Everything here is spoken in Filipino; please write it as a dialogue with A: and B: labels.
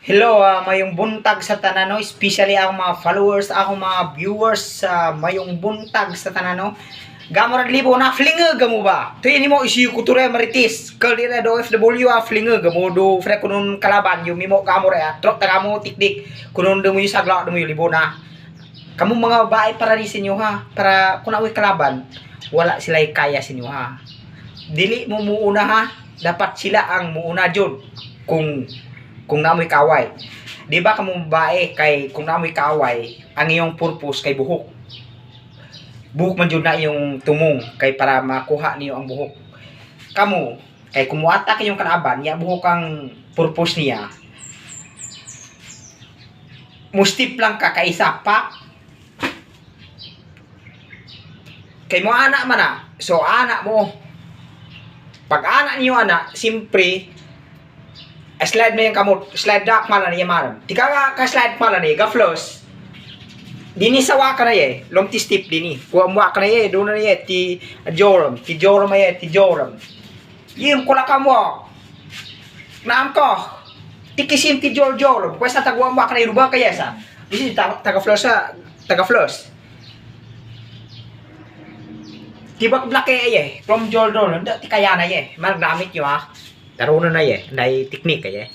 A: Hello, mayong buntag sa tanano, especially ang mga followers, akong mga viewers sa mayong buntag sa tanano. Gamor libo na flinga gamo ba? Tuyin mo isi kuture maritis. Kalira do FW flinga gamo do fre kunun kalaban yung mimo gamor ya. Trok ta kamo tikdik kunun do mo yung sagla do mo yung libo na. Kamu mga babae para rin sinyo ha. Para kung ako'y kalaban, wala sila kaya sinyo ha. Dili mo muuna ha. Dapat sila ang muuna jud. Kung namoy kaway. Di ba kamo babae kay kung namoy kaway, ang iyong purpose kay buhok. Buhok man jud na iyong tumong kay para makuha niyo ang buhok. Kamo kay kumuata kayong kalaban, ya buhok ang purpose niya. Mustip lang ka kaisa pa. Kay mo anak man na. So anak mo. Pag anak niyo anak, simpre slide mo yung kamot, slide dark man na niya man. Di ka slide man na niya, ga-floss. Dini sawa ka na niya, lomti stip dini. Kuwa ka na niya, doon na niya, ti joram niya, ti joram. Yung kula ka mo. Naam ko. Tikisim ti joram. Pwes na tagwa mo ka na yung rubang kaya sa. Disi taga-floss sa, taga-floss. Tibak black kaya from joram, ti kaya na niya. Magamit nyo ha. Tarunan na niya, na teknik kaya.